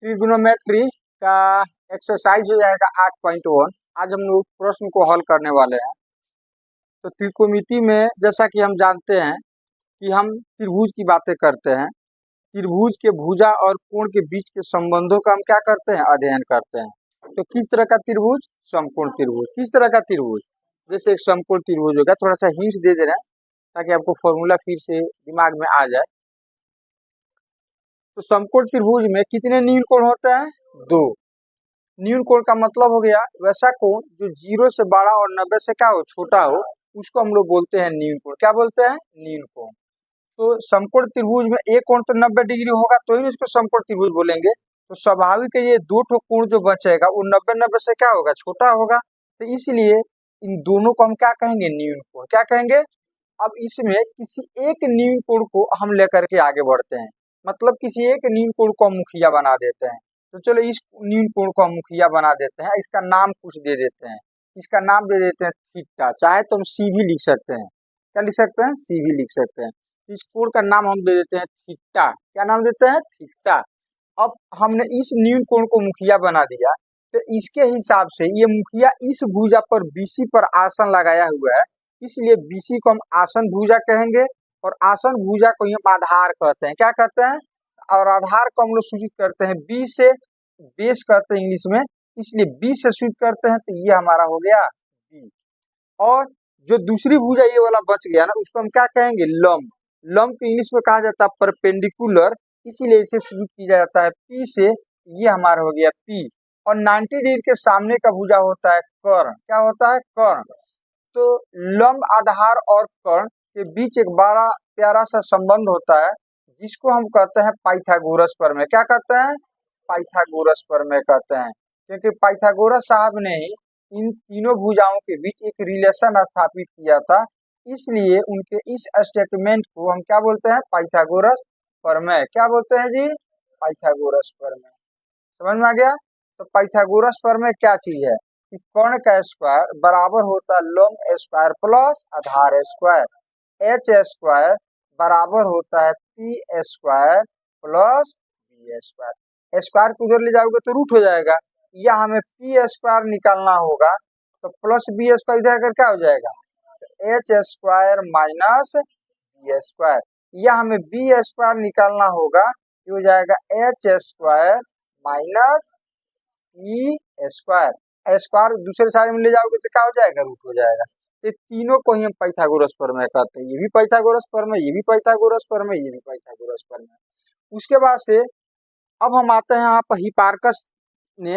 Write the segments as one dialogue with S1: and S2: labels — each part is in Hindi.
S1: ट्रिग्नोमेट्री का एक्सरसाइज हो जाएगा 8.1। आज हम लोग प्रश्न को हल करने वाले हैं। तो त्रिकोणमिति में जैसा कि हम जानते हैं कि हम त्रिभुज की बातें करते हैं। त्रिभुज के भुजा और कोण के बीच के संबंधों का हम क्या करते हैं, अध्ययन करते हैं। तो किस तरह का त्रिभुज, समकोण त्रिभुज। किस तरह का त्रिभुज, जैसे एक समकोण त्रिभुज होगा। थोड़ा सा हिंट दे रहे हैं ताकि आपको फॉर्मूला फिर से दिमाग में आ जाए। तो समकोण त्रिभुज में कितने न्यून कोण होते हैं, 2। न्यून कोण का मतलब हो गया वैसा कोण जो 0 से बड़ा और 90 से क्या हो, छोटा हो, उसको हम लोग बोलते हैं न्यून कोण। क्या बोलते हैं, न्यून कोण। तो समकोण त्रिभुज में एक कोण तो 90 डिग्री होगा तो ही इसको समकोण त्रिभुज बोलेंगे। तो स्वाभाविक है ये दो ठो कोण जो बचेगा वो 90 से क्या होगा, छोटा होगा। तो इसलिए इन दोनों को हम क्या कहेंगे, न्यून कोण। क्या कहेंगे। अब इसमें किसी एक न्यून कोण को हम लेकर के आगे बढ़ते हैं, मतलब किसी एक न्यून कोण को हम मुखिया बना देते हैं। तो चलो इस न्यून कोण को हम मुखिया बना देते हैं। इसका नाम कुछ दे देते हैं, इसका नाम दे देते हैं थीटा। चाहे तो हम सी भी लिख सकते हैं। क्या लिख सकते हैं, सी भी लिख सकते हैं। इस कोण का नाम हम दे देते हैं थीटा। क्या नाम देते हैं, थीटा। अब हमने इस न्यून कोण को मुखिया बना दिया, तो इसके हिसाब से ये मुखिया इस भुजा पर बीसी पर आसन लगाया हुआ है, इसलिए बीसी को हम आसन भुजा कहेंगे और आसन भुजा को ही हम आधार कहते हैं। क्या कहते हैं, और आधार को हम लोग सूचित करते हैं बी से, बेस कहते हैं इंग्लिश में, इसलिए बी से सूचित करते हैं। तो ये हमारा हो गया बी। और जो दूसरी भुजा ये वाला बच गया ना, उसको हम क्या कहेंगे, लंब। लंब को इंग्लिश में कहा जाता है परपेंडिकुलर, इसीलिए इसे सूचित किया जाता है पी से। ये हमारा हो गया पी। और 90 डिग्री के सामने का भुजा होता है कर्ण। क्या होता है, कर्ण। तो लंब, आधार और कर्ण के बीच एक बड़ा प्यारा सा संबंध होता है जिसको हम कहते हैं पाइथागोरस प्रमेय। क्या कहते हैं, पाइथागोरस प्रमेय कहते हैं। क्योंकि पाइथागोरस साहब ने ही इन तीनों भुजाओं के बीच एक रिलेशन स्थापित किया था, इसलिए उनके इस स्टेटमेंट को हम क्या बोलते हैं, पाइथागोरस प्रमेय। क्या बोलते हैं जी, पाइथागोरस प्रमेय। समझ में आ गया। तो पाइथागोरस प्रमेय क्या चीज है कि कर्ण का स्क्वायर बराबर होता है लंब स्क्वायर प्लस आधार स्क्वायर। एच स्क्वायर बराबर होता है P square plus B square. Square को उधर ले जाओगे तो रूट हो जाएगा, या हमें पी स्क्वायर निकालना होगा तो प्लस बी स्क्वायर इधर कर क्या हो जाएगा, H square minus B square. या हमें बी स्क्वायर निकालना होगा, ये हो जाएगा H square minus E square. Square दूसरे साइड में ले जाओगे तो क्या हो जाएगा, रूट हो जाएगा। ये तीनों को ही हम पाइथागोरस प्रमेय कहते हैं। ये भी पाइथागोरस प्रमेय, ये भी पाइथागोरस प्रमेय, ये भी पाइथागोरस प्रमेय। उसके बाद से अब हम आते हैं यहाँ पर हिपार्कस ने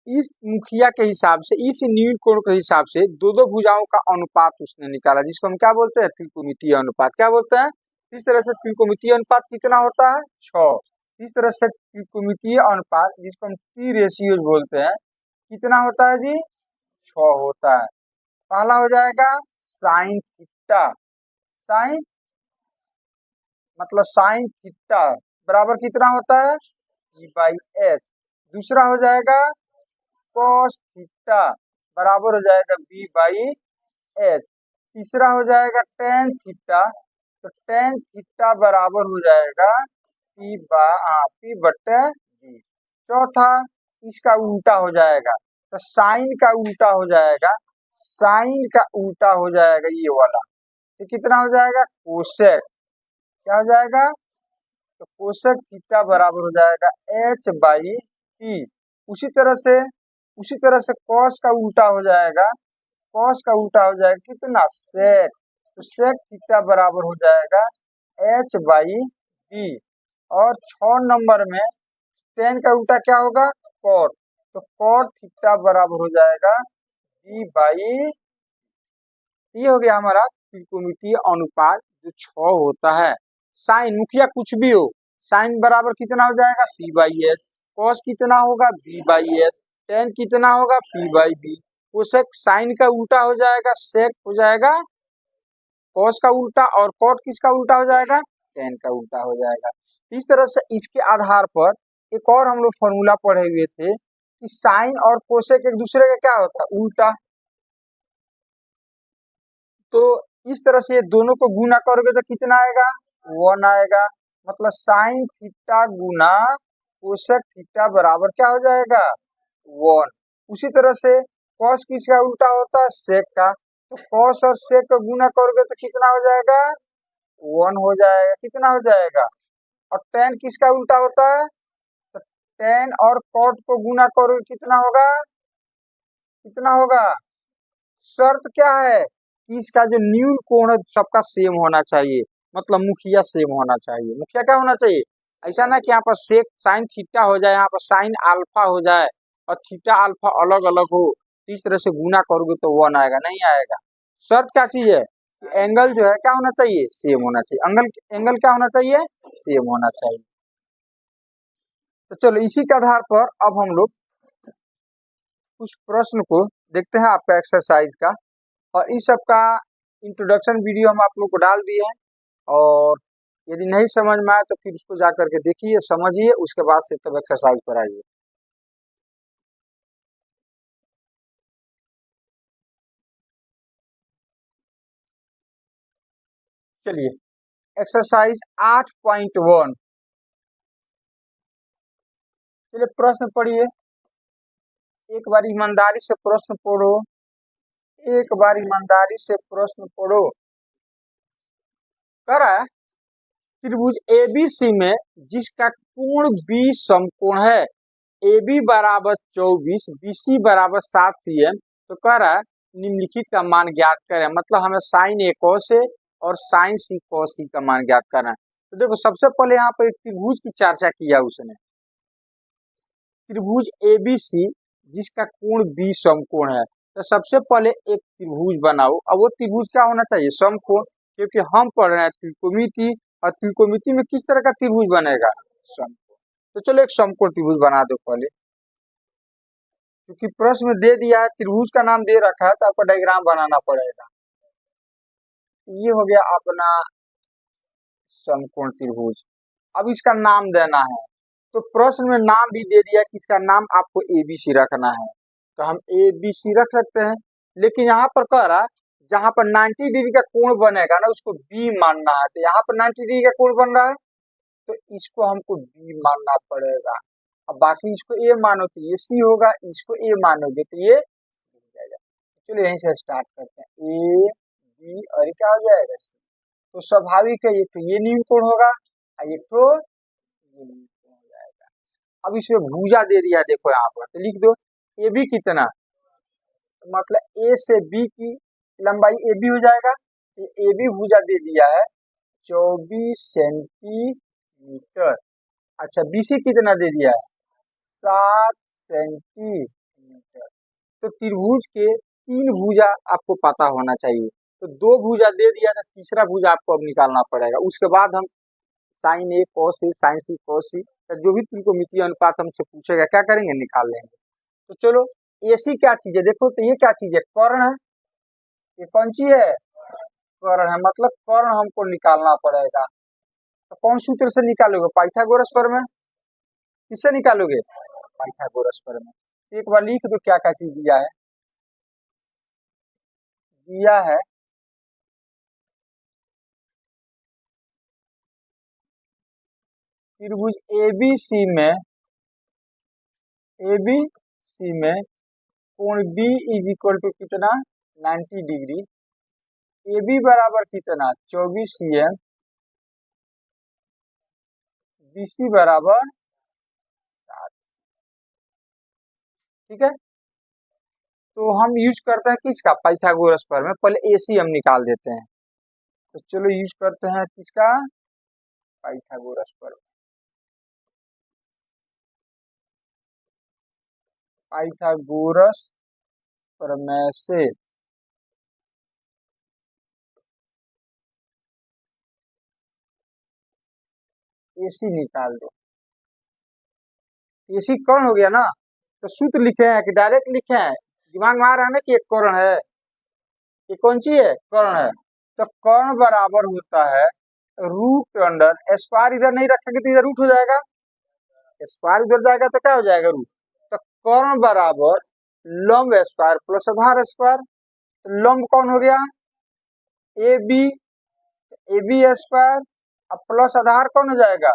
S1: इस मुखिया के हिसाब से, इस न्यून कोण के हिसाब से दो दो भुजाओं का अनुपात उसने निकाला, जिसको हम क्या बोलते हैं, त्रिकोणमितीय अनुपात। क्या बोलते हैं, इस तरह से त्रिकोणमितीय अनुपात कितना होता है, 6। इस तरह से त्रिकोणमितीय अनुपात जिसको हम टी रेशियो बोलते हैं, कितना होता है जी, 6 होता है। पहला हो जाएगा साइन थीटा। साइन मतलब साइन थीटा बराबर कितना होता है, E/H। दूसरा हो जाएगा cos थीटा बराबर हो जाएगा V/H। तीसरा हो जाएगा tan थीटा, तो tan थीटा बराबर हो जाएगा P/V। चौथा इसका उल्टा हो जाएगा, तो साइन का उल्टा हो जाएगा, साइन का उल्टा हो जाएगा ये वाला, तो कितना हो जाएगा, कोसेक। क्या हो जाएगा, तो कोसेक थीटा बराबर हो जाएगा H/P। उसी तरह से कॉस का उल्टा हो जाएगा, कॉस का उल्टा हो जाएगा कितना, सेक। तो सेक थीटा बराबर हो जाएगा H/P। और 6 नंबर में टेन का उल्टा क्या होगा, कॉट। तो कॉट थीटा बराबर हो जाएगा V/। ये हो गया हमारा त्रिकोणमितीय अनुपात जो 6 होता है। साइन मुखिया कुछ भी हो, साइन बराबर कितना हो जाएगा, P/S। कॉस कितना होगा, V/S। टेन कितना होगा, P/B। कोसेक साइन का उल्टा हो जाएगा, सेक हो जाएगा कॉस का उल्टा, और कॉट किसका उल्टा हो जाएगा, टेन का उल्टा हो जाएगा। इस तरह से इसके आधार पर एक और हम लोग फॉर्मूला पढ़े हुए थे कि साइन और कोसेक एक दूसरे का क्या होता है, उल्टा। तो इस तरह से दोनों को गुना करोगे तो कितना आएगा, 1 आएगा। मतलब साइन थीटा गुना कोशेक थीटा बराबर क्या हो जाएगा 1। उसी तरह से कॉस किसका उल्टा होता है सेक का, तो कॉस और सेक को गुना करोगे तो कितना हो जाएगा 1 हो जाएगा। कितना हो जाएगा, और टेन किसका उल्टा होता है, तो टेन और कॉट को गुना करोगे कितना होगा, कितना होगा। शर्त क्या है कि इसका जो न्यून कोण है सबका सेम होना चाहिए, मतलब मुखिया सेम होना चाहिए। मुखिया क्या होना चाहिए, ऐसा ना कि यहाँ पर सेक साइन थीटा हो जाए, यहाँ पर साइन अल्फा हो जाए और थीटा अल्फा अलग अलग हो, इस तरह से गुना करोगे तो 1 आएगा, नहीं आएगा। शर्त क्या चीज है कि एंगल जो है क्या होना चाहिए, सेम होना चाहिए। एंगल एंगल क्या होना चाहिए, सेम होना चाहिए। तो चलो इसी के आधार पर अब हम लोग कुछ प्रश्न को देखते हैं आपका एक्सरसाइज का, और इस सब का इंट्रोडक्शन वीडियो हम आप लोग को डाल दिए हैं, और यदि नहीं समझ में आए तो फिर उसको जा करके देखिए, समझिए, उसके बाद से तब एक्सरसाइज पर आइए। चलिए एक्सरसाइज 8.1, चलिए प्रश्न पढ़िए, एक बार ईमानदारी से प्रश्न पढ़ो, एक बार ईमानदारी से प्रश्न पढ़ो। कह रहा है त्रिभुज एबीसी में जिसका कोण बी समकोण है, ए बी बराबर 24, बी सी बराबर 7 cm, तो कह रहा है निम्नलिखित का मान ज्ञात करें, मतलब हमें साइन ए कॉस ए और साइन सी कॉस सी का मान ज्ञात करना है। तो देखो सबसे पहले यहाँ पर एक त्रिभुज की चर्चा किया उसने, त्रिभुज एबीसी जिसका कोण बी समकोण है, तो सबसे पहले एक त्रिभुज बनाओ। अब वो त्रिभुज क्या होना चाहिए, समकोण, क्योंकि हम पढ़ रहे हैं त्रिकोणमिति, और त्रिकोणमिति में किस तरह का त्रिभुज बनेगा, समकोण। तो चलो एक समकोण त्रिभुज बना दो पहले, क्योंकि प्रश्न में दे दिया है, त्रिभुज का नाम दे रखा है, तो आपको डायग्राम बनाना पड़ेगा। ये हो गया अपना समकोण त्रिभुज। अब इसका नाम देना है, तो प्रश्न में नाम भी दे दिया कि इसका नाम आपको एबीसी रखना है, तो हम एबीसी रख सकते हैं। लेकिन यहाँ पर कह रहा है जहां पर 90 डिग्री का कोण बनेगा ना उसको बी मानना है, तो यहाँ पर 90 डिग्री का कोण बन रहा है तो इसको हमको बी मानना पड़ेगा। अब बाकी इसको ए मानो तो ये सी होगा, इसको ए मानोगे तो ये सी हो जाएगा। चलो यहीं से स्टार्ट करते हैं, ए बी और क्या हो जाएगा सी। तो स्वाभाविक है, एक तो ये न्यून कोण होगा और एक तो ये न्यून कोण हो जाएगा। अब इसमें भुजा दे दिया, देखो यहाँ पर, तो लिख दो ए बी कितना, तो मतलब ए से बी की लंबाई ए बी हो जाएगा। ए बी भुजा दे दिया है 24 सेंटीमीटर। अच्छा बीसी कितना दे दिया है 7 सेंटीमीटर। तो त्रिभुज के 3 भुजा आपको पता होना चाहिए, तो 2 भुजा दे दिया था, तीसरा भुजा आपको अब निकालना पड़ेगा। उसके बाद हम sign A cos A sign C cos सी, जो भी त्रिकोणमितीय अनुपात हमसे पूछेगा क्या करेंगे, निकाल लेंगे। तो चलो एसी क्या चीज है, देखो तो ये क्या चीज है, कर्ण है। ये कौन सी है, कर्ण है, मतलब कर्ण हमको निकालना पड़ेगा। तो कौन सूत्र से निकालोगे, पाइथागोरस प्रमेय। किससे निकालोगे, पाइथागोरस प्रमेय। एक बार लिख दो क्या क्या चीज दिया है, दिया है त्रिभुज एबीसी में, एबीसी में कोण बी इज इक्वल टू कितना 90 डिग्री, ए बी बराबर कितना 24 cm, बी सी बराबर 7। ठीक है, तो हम यूज करते हैं किसका, पाइथागोरस प्रमेय। पहले ए सी हम निकाल देते हैं, तो चलो यूज करते हैं किसका, पाइथागोरस प्रमेय। पाइथागोरस प्रमेय से एसी निकाल दो। एसी कर्ण हो गया ना, तो सूत्र लिखे हैं कि डायरेक्ट लिखे हैं, दिमाग में आ रहा है ना कि एक कर्ण है, ये कौन सी है, कर्ण है। तो कर्ण बराबर होता है रूट अंडर स्क्वायर, इधर नहीं रखेंगे तो इधर रूट हो जाएगा, स्क्वायर उधर जाएगा तो क्या हो जाएगा रूट। तो कर्ण बराबर लंब स्क्वायर प्लस आधार स्क्वायर, तो लंब कौन हो गया A B, A B square, अब प्लस आधार कौन हो जाएगा,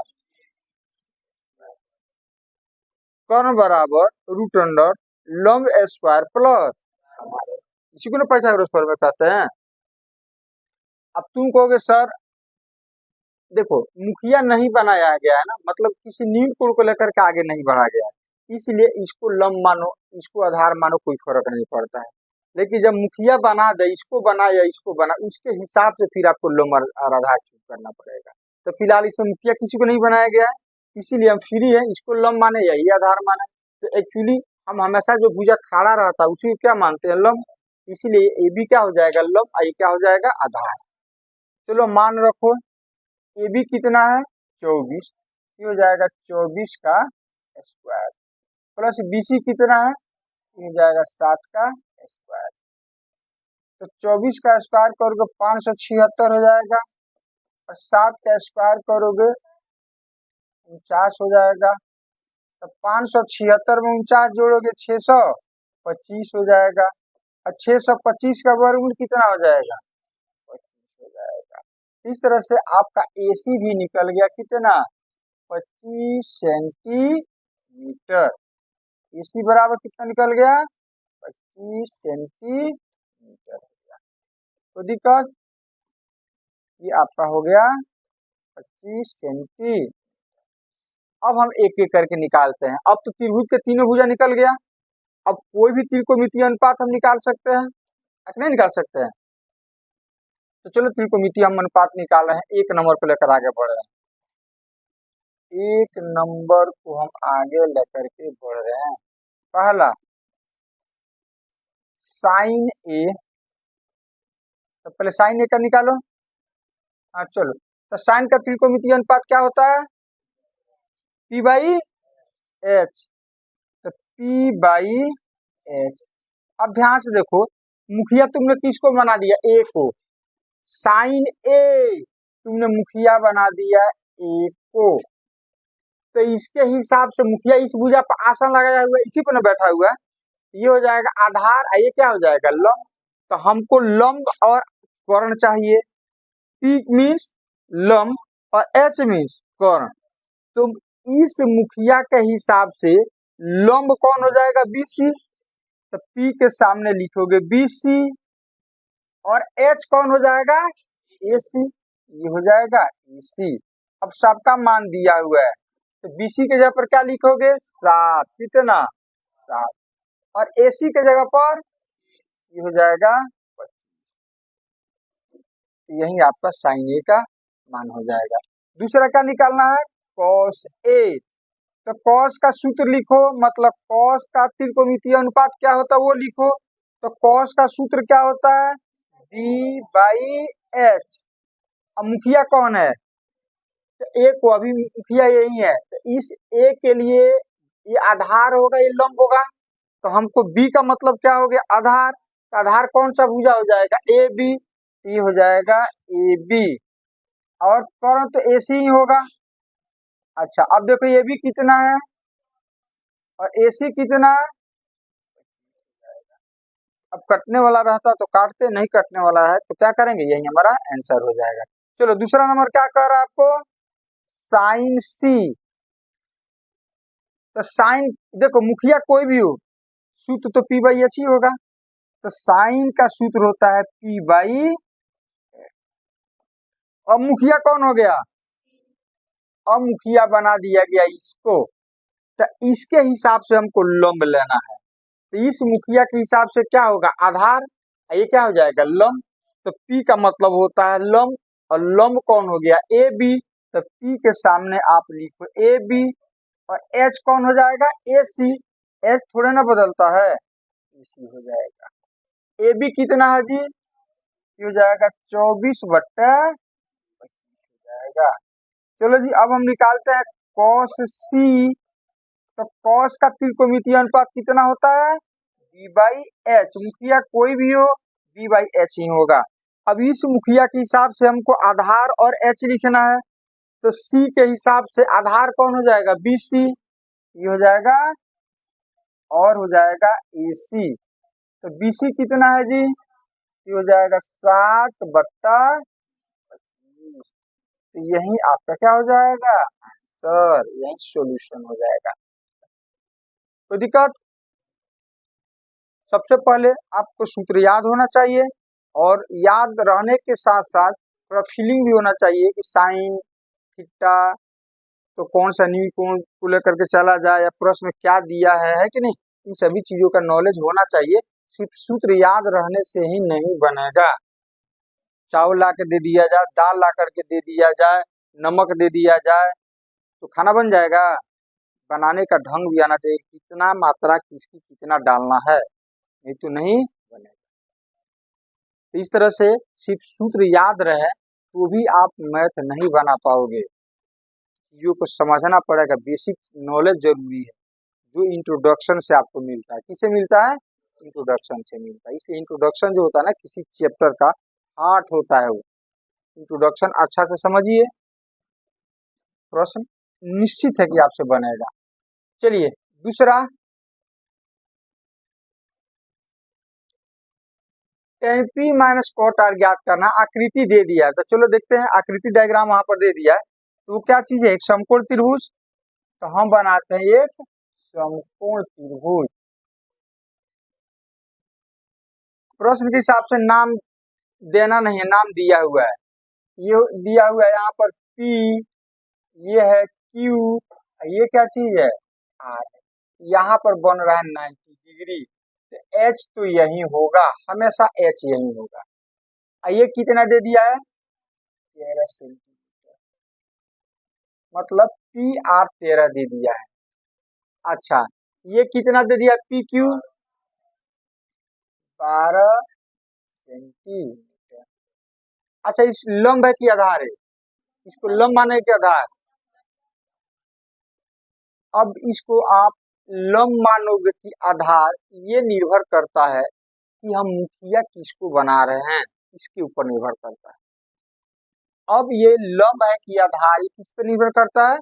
S1: कर्ण बराबर रूट अंडर लंब स्क्वायर प्लस, इसी को ना पाइथागोरस प्रमेय कहते हैं। अब तुम कहोगे सर देखो मुखिया नहीं बनाया गया है ना, मतलब किसी नील कोण को लेकर के आगे नहीं बढ़ा गया है, इसलिए इसको लंब मानो इसको आधार मानो कोई फर्क नहीं पड़ता है। लेकिन जब मुखिया बना दे, इसको बना या इसको बना, उसके हिसाब से फिर आपको लंब और आधार चूज करना पड़ेगा। तो फिलहाल इसमें मुखिया किसी को नहीं बनाया गया है, इसीलिए हम फ्री है, इसको लंब माने यही आधार माने। तो एक्चुअली हम हमेशा जो भुजा खड़ा रहता है उसी को क्या मानते हैं, लंब, इसीलिए ए बी क्या हो जाएगा लंब, ये क्या हो जाएगा आधार। चलो मान रखो ए बी कितना है 24, ये हो जाएगा 24 का स्क्वायर, प्लस बी सी कितना है, ये हो जाएगा 7 का स्क्वायर। तो 24 का स्क्वायर करोगे 576 हो जाएगा, और 7 का स्क्वायर करोगे 49 हो जाएगा। तो 576 में 49 जोड़ोगे 625 हो जाएगा, और 625 का वर्गमूल कितना हो जाएगा 25 हो जाएगा। इस तरह से आपका AC भी निकल गया कितना 25 सेंटीमीटर। AC बराबर कितना निकल गया 25 सेंटीमीटर। तो दिक्कत ये आपका हो गया 25 सेंटी। अब हम एक एक करके निकालते हैं। अब तो त्रिभुज के तीनों भुजा निकल गया, अब कोई भी त्रिकोणमितीय अनुपात हम निकाल सकते हैं, नहीं निकाल सकते हैं। तो चलो त्रिकोणमितीय हम अनुपात निकाल रहे हैं, एक नंबर को लेकर आगे बढ़ रहे हैं। एक नंबर को हम आगे लेकर के बढ़ रहे हैं। पहला साइन ए, तो पहले साइन ए का निकालो। हाँ चलो, तो साइन का त्रिकोणमितीय अनुपात क्या होता है P बाई एच, तो P बाई एच। अब ध्यान से देखो मुखिया तुमने किसको बना दिया ए को, साइन ए तुमने मुखिया बना दिया ए को, तो इसके हिसाब से मुखिया इस भुजा पर आसन लगाया हुआ है, इसी पर ना बैठा हुआ है, ये हो जाएगा आधार, ये क्या हो जाएगा लंब। तो हमको लंब और कर्ण चाहिए, P मीन्स लंब और H मीन्स कर्ण। तो इस मुखिया के हिसाब से लंब कौन हो जाएगा BC, तो P के सामने लिखोगे BC, और H कौन हो जाएगा AC, ये हो जाएगा AC। अब सबका मान दिया हुआ है, तो BC के जगह पर क्या लिखोगे 7, कितना 7, और AC के जगह पर ये हो जाएगा 25। यही आपका साइन ए का मान हो जाएगा। दूसरा क्या निकालना है कॉस ए, तो कॉस का सूत्र लिखो, मतलब कॉस का त्रिकोणमितीय अनुपात क्या होता है वो लिखो। तो कॉस का सूत्र क्या होता है B बाई एच। अब मुखिया कौन है, तो ए को, अभी मुखिया यही है, तो इस ए के लिए ये आधार होगा, ये लंब होगा, तो हमको B का मतलब क्या हो गया आधार। तो आधार कौन सा भुजा हो जाएगा AB, ये हो जाएगा AB, और कर्ण तो AC ही होगा। अच्छा अब देखो ये भी कितना है और AC कितना है, अब कटने वाला रहता तो काटते, नहीं कटने वाला है तो क्या करेंगे, यही हमारा आंसर हो जाएगा। चलो दूसरा नंबर क्या कह रहा है आपको साइन C, तो साइन देखो मुखिया कोई भी हो सूत्र तो P बाई एच ही होगा, तो साइन का सूत्र होता है P बाई। अब मुखिया कौन हो गया, अब मुखिया बना दिया गया इसको, तो इसके हिसाब से हमको लंब लेना है, तो इस मुखिया के हिसाब से क्या होगा आधार, ये क्या हो जाएगा लंब। तो P का मतलब होता है लंब, और लंब कौन हो गया AB, तो P के सामने आप लिखो AB, और H कौन हो जाएगा AC, H थोड़े ना बदलता है, AC हो जाएगा। AB कितना है जी, ये हो जाएगा 24/25 हो जाएगा। चलो जी अब हम निकालते हैं cos C, तो cos का त्रिकोणमितीय अनुपात कितना होता है B बाई एच, मुखिया कोई भी हो B बाई एच ही होगा। अब इस मुखिया के हिसाब से हमको आधार और H लिखना है, तो C के हिसाब से आधार कौन हो जाएगा BC, ये हो जाएगा, और हो जाएगा AC, तो BC कितना है जी, ये हो जाएगा 7/25, तो यही आपका क्या हो जाएगा आंसर, यही सॉल्यूशन हो जाएगा। कोई दिक्कत? सबसे पहले आपको सूत्र याद होना चाहिए और याद रहने के साथ साथ थोड़ा फीलिंग भी होना चाहिए कि साइन थीटा तो कौन सा न्यू कोण को लेकर के चला जाए या प्रश्न में क्या दिया है कि नहीं, इन सभी चीजों का नॉलेज होना चाहिए। सिर्फ सूत्र याद रहने से ही नहीं बनेगा। चावल ला के दे दिया जाए, दाल ला करके दे दिया जाए, नमक दे दिया जाए तो खाना बन जाएगा? बनाने का ढंग भी आना चाहिए, कितना मात्रा किसकी कितना डालना है, नहीं तो नहीं बनेगा। तो इस तरह से सिर्फ सूत्र याद रहे तो भी आप मैथ नहीं बना पाओगे। चीजों को समझना पड़ेगा, बेसिक नॉलेज जरूरी है जो इंट्रोडक्शन से आपको मिलता है। किससे मिलता है? इंट्रोडक्शन से मिलता है। इसलिए इंट्रोडक्शन जो होता है ना किसी चैप्टर का हार्ट होता है वो। इंट्रोडक्शन अच्छा से समझिए, प्रश्न निश्चित है कि आपसे बनेगा। चलिए दूसरा, tan p minus cot r ज्ञात करना। आकृति दे दिया है तो चलो देखते हैं, आकृति डायग्राम वहां पर दे दिया है तो वो क्या चीज है? एक समकोण त्रिभुज। तो हम बनाते हैं एक समकोण त्रिभुज। प्रश्न के हिसाब से नाम देना नहीं है, नाम दिया हुआ है। ये दिया हुआ है यहाँ पर P, ये है Q, ये क्या चीज है? R। यहाँ पर बन रहा है 90 डिग्री, तो H तो यही होगा, हमेशा H यही होगा। ये कितना दे दिया है? 13 सेंटीमीटर, मतलब PR 13 दे दिया है। अच्छा ये कितना दे दिया? PQ 12 centimetre. अच्छा इस लंब है कि आधार है? इसको लंब माने के आधार। अब इसको आप लंब मानोगे कि आधार, ये निर्भर करता है कि हम मुखिया किसको बना रहे हैं, इसके ऊपर निर्भर करता है। अब ये लंब है कि आधार, ये किस पे निर्भर करता है?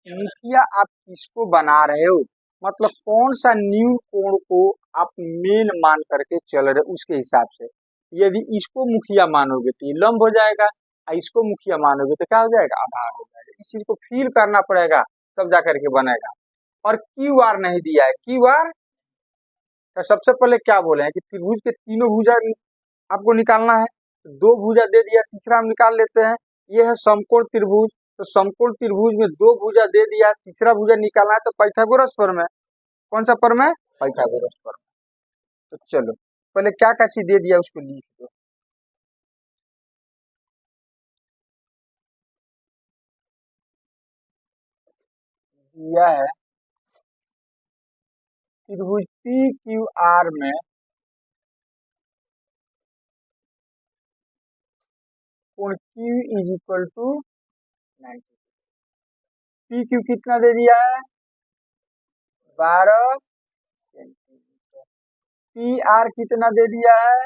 S1: मुखिया आप किसको बना रहे हो, मतलब कौन सा न्यू कोण को आप मेन मान करके चल रहे हो उसके हिसाब से। यदि इसको मुखिया मानोगे तो ये लंब हो जाएगा, और इसको मुखिया मानोगे तो क्या हो जाएगा? आधार हो जाएगा। इस चीज को फील करना पड़ेगा तब जा करके बनेगा। और क्यू आर नहीं दिया है, क्यू आर तो सबसे पहले क्या बोले हैं कि त्रिभुज के तीनों भुजा आपको निकालना है। दो भुजा दे दिया, तीसरा हम निकाल लेते हैं। ये है समकोण त्रिभुज, तो समकोण त्रिभुज में दो भुजा दे दिया, तीसरा भुजा निकालना है तो पाइथागोरस प्रमेय। कौन सा प्रमेय? पाइथागोरस प्रमेय। तो चलो पहले क्या क्या चीज दे दिया उसको लिख दो। दिया है त्रिभुज पी क्यू आर में कोण Q is equal to 90। P Q कितना दे दिया है? 12 सेंटीमीटर। पी आर कितना दे दिया है?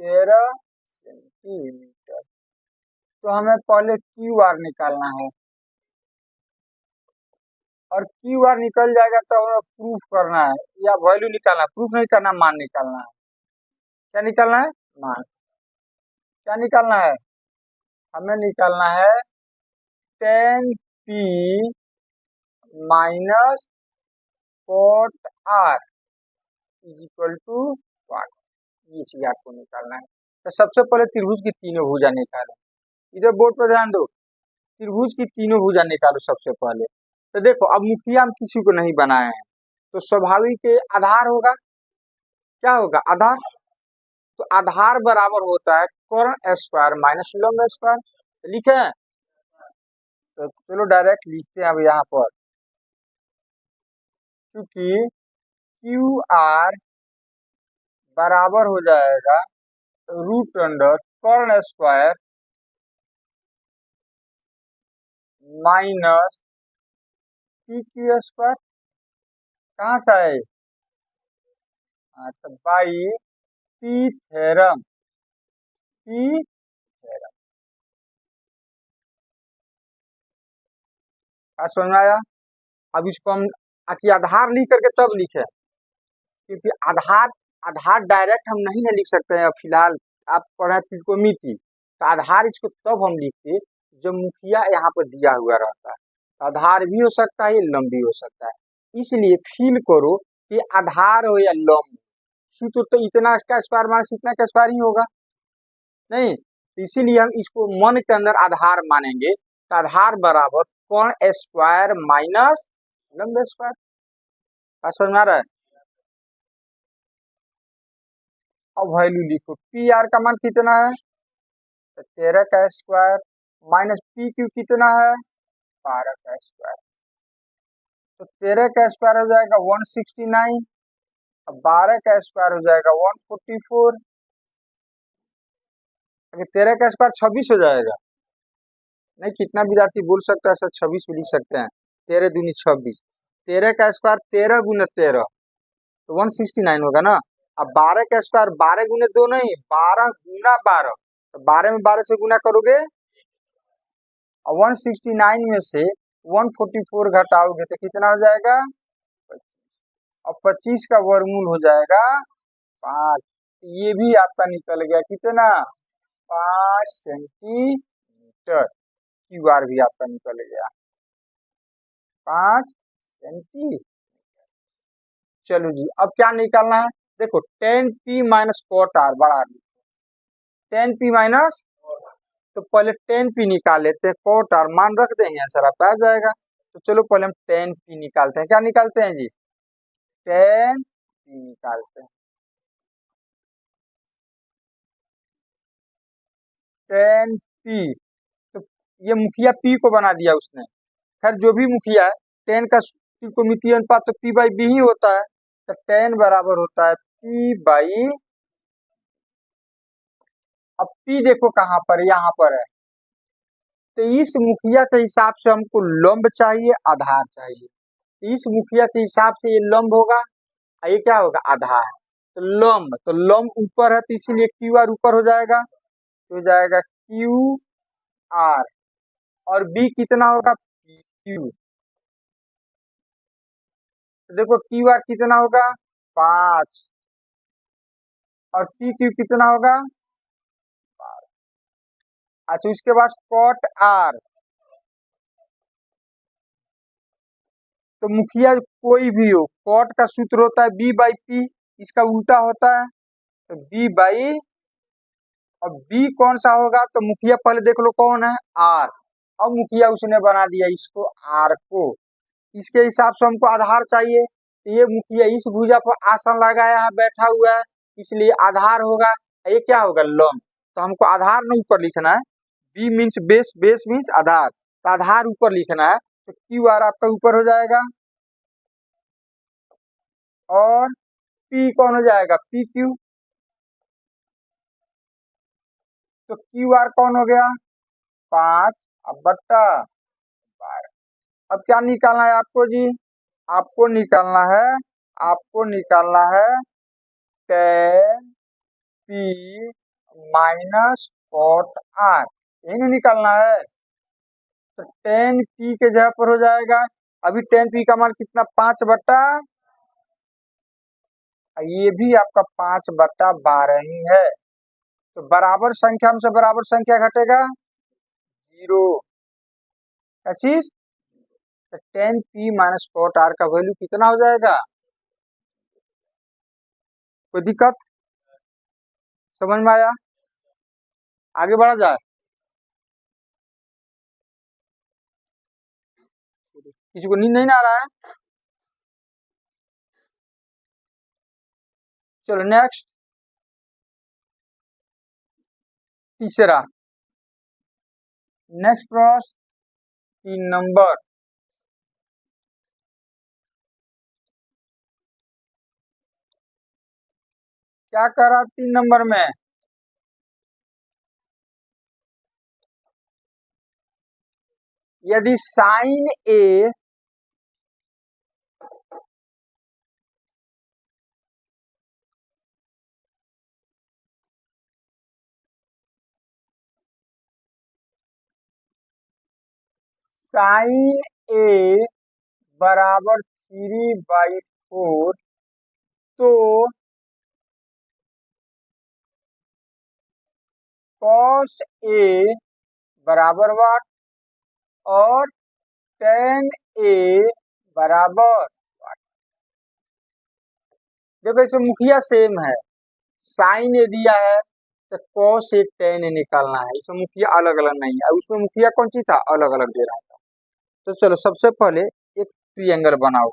S1: 13 सेंटीमीटर। तो हमें पहले क्यू आर निकालना है, और क्यू आर निकल जाएगा तो हमें प्रूफ करना है या वैल्यू निकालना है। प्रूफ नहीं करना, मान निकालना है। क्या निकालना है? मान। क्या निकालना है? हमें निकालना है tan p minus cot r is equal to 1। ये चीज आपको निकालना है। तो सबसे पहले त्रिभुज की तीनों भुजा निकालो। इधर बोर्ड पर ध्यान दो, त्रिभुज की तीनों भुजा निकालो सबसे पहले। तो देखो अब मुखिया हम किसी को नहीं बनाए हैं तो स्वाभाविक आधार होगा। क्या होगा? आधार। तो आधार बराबर होता है कर्ण स्क्वायर माइनस लंब स्क्वायर। लिखे हैं? तो चलो डायरेक्ट लिखते हैं अब यहाँ पर, क्योंकि क्यू आर बराबर हो जाएगा रूट अंडर कर्ण square minus p q square. कहाँ से आए? तो by p theorem, p theorem. क्या समझ में आया? अब इसको हम आखिर आधार लिख करके तब लिखे, क्योंकि आधार आधार डायरेक्ट हम नहीं ना लिख सकते हैं। फिलहाल आप पढ़े त्रिकोणमिति, तो आधार इसको तब हम लिखते जब मुखिया यहाँ पर दिया हुआ रहता है। आधार भी हो सकता है, ये लंब भी हो सकता है। इसलिए फील करो कि आधार हो या लंब, सूत्र तो इतना इसका स्क्वायर माइनस इतना का स्क्वायर ही होगा, नहीं, तो इसीलिए हम इसको मन के अंदर आधार मानेंगे, तो आधार बराबर कौन स्क्वायर माइनस लंब स्क्वायर। क्या समझ में आ रहा है? अब वैल्यू लिखो, पी आर का मान कितना है, तो 13 का स्क्वायर माइनस पी क्यू कितना है, 12 का स्क्वायर, तो 13 का स्क्वायर हो जाएगा 169, अब 12 का स्क्वायर हो जाएगा 144, अगर 13 का स्क्वायर 26 हो जाएगा, नहीं कितना विद्यार्थी बोल सकता है सर 26 भी लिख सकते हैं, 13 दूनी 26, 13 का स्क्वायर 13 गुना 13 तो 169 होगा ना। अब 12 का स्क्वायर 12 गुने 2 नहीं, 12 गुना 12, तो 12 में 12 से गुना करोगे, और 169 में से 144 घटाओगे तो कितना हो जाएगा, 25, और 25 का वर्गमूल हो जाएगा 5, ये भी आपका निकल गया कितना, 5 सेंटीमीटर, क्यू आर भी आपका निकल गया 5 सेंटीमीटर। चलो जी, अब क्या निकालना है, देखो tan P minus cot R बड़ा, टेन पी माइनस, तो पहले टेन पी निकाल लेते हैं, कॉट आर मान रख देंगे आंसर आपका आ जाएगा। तो चलो पहले हम टेन पी निकालते हैं, क्या निकालते हैं जी, टेन पी निकालते हैं, टेन पी, तो ये मुखिया पी को बना दिया उसने, खैर जो भी मुखिया है, टेन का त्रिकोणमितीय अनुपात तो पी बाई बी ही होता है, तो टेन बराबर होता है पी बाई, अब पी देखो कहाँ पर, यहाँ पर है, तो इस मुखिया के हिसाब से हमको लंब चाहिए आधार चाहिए, इस मुखिया के हिसाब से ये लंब होगा, ये क्या होगा आधार, तो लंब ऊपर है तो इसीलिए क्यू आर ऊपर हो जाएगा, तो हो जाएगा क्यू आर, और बी कितना होगा क्यू, तो देखो क्यू आर कितना होगा 5, और पी क्यू कितना होगा, अच्छा इसके बाद कॉट आर, तो मुखिया कोई भी हो, कॉट का सूत्र होता है बी बाई पी, इसका उल्टा होता है, तो बी बाई, और बी कौन सा होगा, तो मुखिया पहले देख लो कौन है आर, अब मुखिया उसने बना दिया इसको आर को, इसके हिसाब से हमको आधार चाहिए, तो ये मुखिया इस भुजा पर आसन लगाया है बैठा हुआ है, इसलिए आधार होगा, ये क्या होगा लंब, तो हमको आधार न ऊपर लिखना है, b means base, base means आधार, तो आधार ऊपर लिखना है, तो क्यू आर आपका ऊपर हो जाएगा, और पी कौन हो जाएगा पी क्यू, तो क्यू आर कौन हो गया 5 अब बट्टा 12, अब क्या निकालना है आपको जी, आपको निकालना है, आपको निकालना है tan P minus cot R, यही ना निकालना है, तो टेन पी के जगह पर हो जाएगा, अभी टेन पी का मान कितना 5 बट्टा, ये भी आपका 5 बट्टा 12 ही है, तो बराबर संख्या में से बराबर संख्या घटेगा 0, ऐसी, तो tan P minus cot R का वैल्यू कितना हो जाएगा, कोई दिक्कत समझ में आया, आगे बढ़ा जाए, किसी को नींद नहीं आ रहा है, चलो नेक्स्ट, तीसरा, नेक्स्ट प्रश्न 3 नंबर, क्या कर रहा 3 नंबर में, यदि साइन ए साइन ए बराबर 3/4, तो कॉस ए बराबर वाट, और टेन ए बराबर वाट, देखो इसमें मुखिया सेम है, साइन ए दिया है तो कॉस ए टेन ए निकालना है, इसमें मुखिया अलग अलग नहीं है, उसमें मुखिया कौन सी था, अलग अलग दे रहा था। तो चलो सबसे पहले एक ट्रायंगल बनाओ,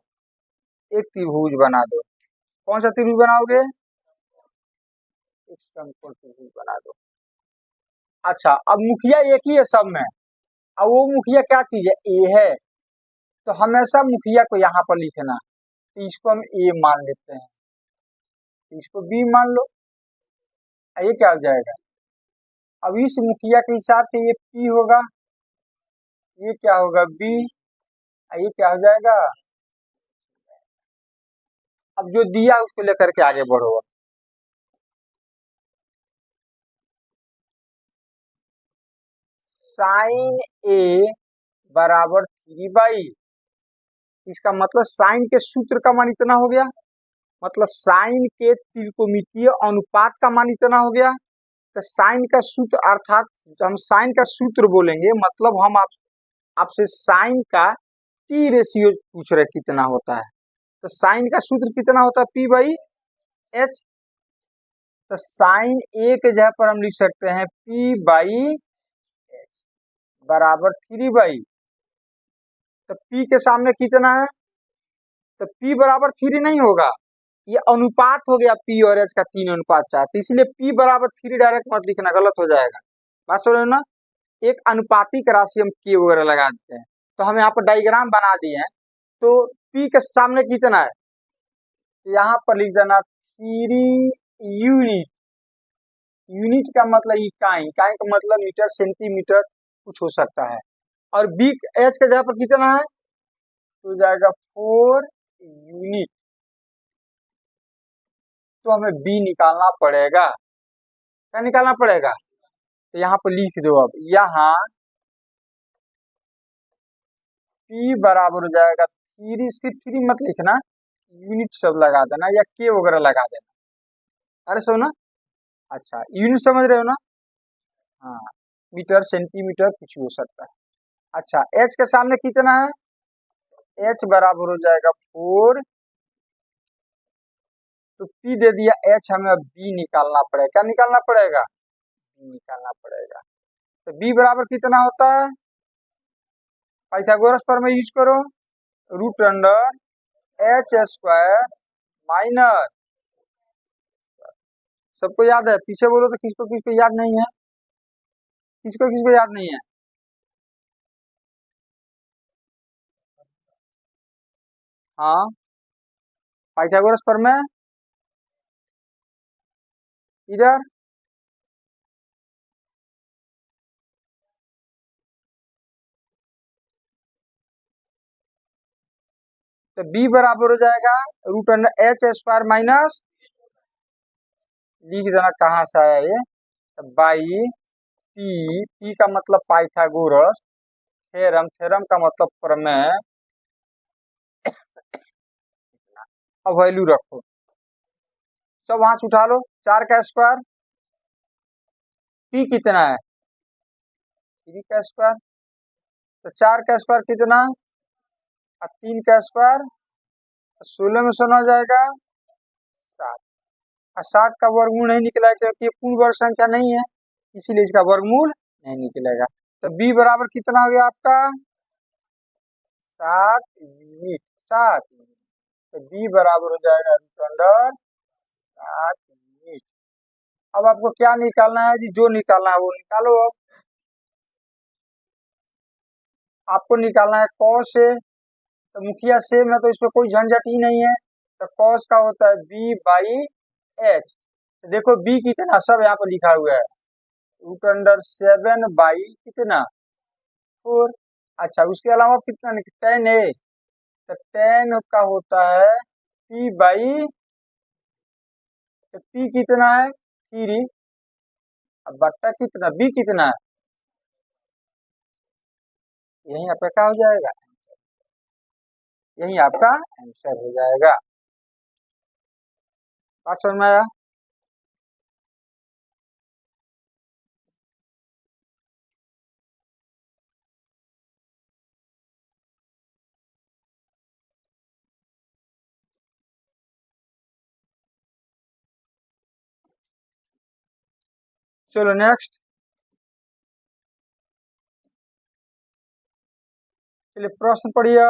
S1: एक त्रिभुज बना दो। कौन सा त्रिभुज बनाओगे, एक समकोण त्रिभुज बना दो। अच्छा अब मुखिया एक ही है सब में, अब वो मुखिया क्या चीज है, ए है, तो हमेशा मुखिया को यहाँ पर लिखना, तो इसको हम ए मान लेते हैं, तो इसको बी मान लो, ये क्या हो जाएगा, अब इस मुखिया के हिसाब से ये पी होगा, ये क्या होगा बी, ये क्या हो जाएगा, अब जो दिया उसको लेकर के आगे बढ़ो। साइन ए बराबर 3/, इसका मतलब साइन के सूत्र का मान इतना हो गया, मतलब साइन के त्रिकोणमितीय अनुपात का मान इतना हो गया। तो साइन का सूत्र अर्थात हम साइन का सूत्र बोलेंगे, मतलब हम आपसे साइन का टी रेशियो पूछ रहे कितना होता है, तो साइन का सूत्र कितना होता है, P/H। तो साइन ए के जगह पर हम लिख सकते हैं P/H बराबर 3/, तो P के सामने कितना है, तो P बराबर 3 नहीं होगा, ये अनुपात हो गया P और H का 3:4, तो इसलिए P बराबर 3 डायरेक्ट मत लिखना, गलत हो जाएगा। बात समझ रहे हो ना, एक अनुपातिक राशि हम K वगैरह लगा देते हैं, तो हम यहाँ पर डायग्राम बना दिए हैं, तो P के सामने कितना है, तो यहाँ पर लिख देना 3 यूनिट, यूनिट का मतलब इकाई, इकाई का मतलब मीटर सेंटीमीटर कुछ हो सकता है, और बी एच के जगह पर कितना है, तो जाएगा 4 यूनिट, तो हमें बी निकालना पड़ेगा, क्या निकालना पड़ेगा, तो यहाँ पर लिख दो, अब यहाँ P बराबर हो जाएगा 3, सिर्फ 3 मत लिखना, यूनिट सब लगा देना या के वगैरह लगा देना, अरे सो ना, अच्छा यूनिट समझ रहे हो ना, हाँ मीटर सेंटीमीटर कुछ भी हो सकता है। अच्छा एच के सामने कितना है, एच बराबर हो जाएगा 4, तो पी दे दिया, एच हमें अब बी निकालना पड़ेगा, क्या निकालना पड़ेगा, बी निकालना पड़ेगा, तो बी बराबर कितना होता है, पाइथागोरस पर में यूज करो, √H² माइनस, सबको याद है, पीछे बोलो तो किसको किसको याद नहीं है, किसको किसको याद नहीं है, हाँ पाइथागोरस पर में इधर, तो बी बराबर हो जाएगा √H² माइनस, लिख देना कहाँ से आया ये, बाई पी, पी का मतलब पाइथागोरस, थ्योरम, थ्योरम का मतलब प्रमेय, अब वैल्यू रखो, सब वहां से उठा लो, 4 का स्क्वायर, पी कितना है 3 का स्क्वायर, तो 4 का स्क्वायर कितना, और 3 का स्क्वायर, 16 में 16 हो जाएगा 7, और 7 का वर्गमूल नहीं निकला क्योंकि ये पूर्ण वर्ग संख्या नहीं है, इसीलिए इसका वर्गमूल नहीं निकलेगा, तो बी बराबर कितना हो गया आपका 7 यूनिट, 7 यूनिट, तो बी बराबर हो जाएगा √7 यूनिट। अब आपको क्या निकालना है जी, जो निकालना है वो निकालो, अब आपको निकालना है कॉस ए, तो मुखिया सेम है तो इसमें कोई झंझट ही नहीं है, तो कॉस का होता है B/H, तो देखो बी कितना सब यहाँ पर लिखा हुआ है, √7 कितना 4, अच्छा उसके अलावा कितना 10 है, तो 10 का होता है P/, तो P कितना है 3, अब बट्टा कितना बी कितना है, यही आपका क्या हो जाएगा, यही आपका आंसर हो जाएगा। बात समझ में आया। चलो नेक्स्ट। चलिए प्रश्न पढ़िए।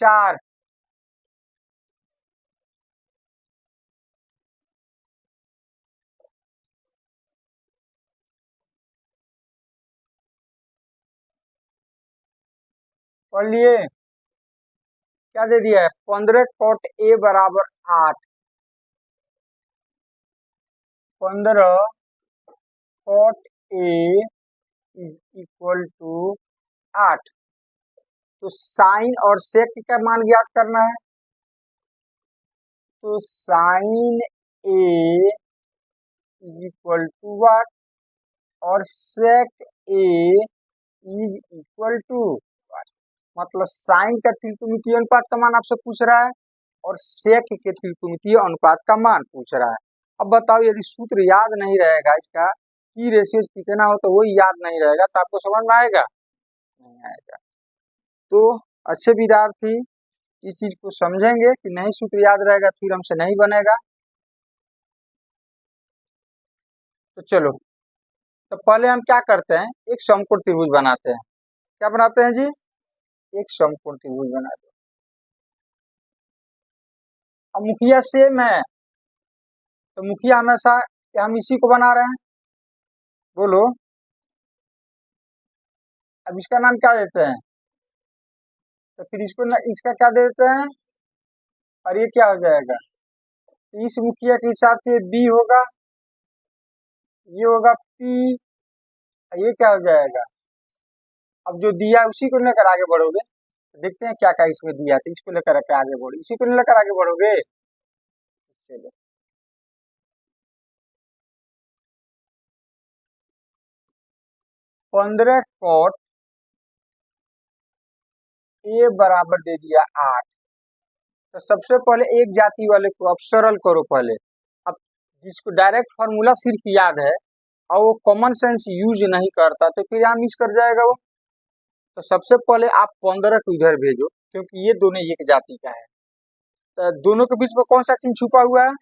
S1: 4। पढ़ लिए? क्या दे दिया है? 15 कॉट ए बराबर 8। 15 cot A is equal to 8। तो साइन और सेक का मान ज्ञात करना है। तो sine a is equal to what, और sec a is equal to what. मतलब साइन का त्रिकोणमितीय अनुपात का मान आपसे पूछ रहा है और सेक के त्रिकोणमितीय अनुपात का मान पूछ रहा है। अब बताओ, यदि सूत्र याद नहीं रहेगा इसका, की रेशियो कितना हो, तो वो याद नहीं रहेगा, तो आपको समझ में आएगा? नहीं आएगा। तो अच्छे विद्यार्थी इस चीज को समझेंगे कि नहीं सूत्र याद रहेगा फिर हमसे नहीं बनेगा। तो चलो, तो पहले हम क्या करते हैं, एक समकोण त्रिभुज बनाते हैं। क्या बनाते हैं जी? एक समकोण त्रिभुज बनाते हैं। अब मुखिया सेम है, तो मुखिया हमेशा हम इसी को बना रहे हैं। बोलो, अब इसका नाम क्या देते हैं? तो फिर इसको इसका क्या देते हैं? और ये क्या हो जाएगा? इस मुखिया के हिसाब से बी होगा, ये होगा पी, ये क्या हो जाएगा? अब जो दिया उसी को लेकर आगे बढ़ोगे। तो देखते हैं क्या क्या इसमें दिया, तो इसको लेकर के आगे बढ़ो, इसी को लेकर आगे बढ़ोगे। चलो, 15 कॉट ए बराबर दे दिया 8। तो सबसे पहले एक जाति वाले को अब सरल करो पहले। अब जिसको डायरेक्ट फॉर्मूला सिर्फ याद है और वो कॉमन सेंस यूज नहीं करता, तो फिर यहाँ मिस कर जाएगा वो। तो सबसे पहले आप 15 को इधर भेजो, क्योंकि ये दोनों एक जाति का है। तो दोनों के बीच में कौन सा चिन्ह छुपा हुआ है?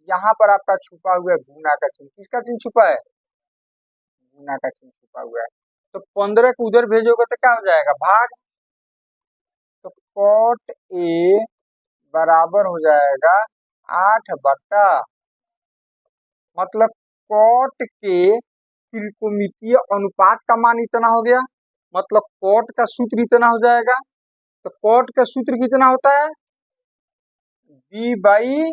S1: यहाँ पर आपका छुपा हुआ है गुना का चिन्ह। किसका चिन्ह छुपा है? गुना का चिन्ह छुपा हुआ है। तो 15 को उधर भेजोगे तो क्या हो जाएगा? भाग। तो कॉट ए बराबर हो जाएगा 8/, मतलब कॉट के त्रिकोणमितीय अनुपात का मान इतना हो गया। मतलब कॉट का सूत्र इतना हो जाएगा। तो कॉट का सूत्र कितना होता है? बी बाई,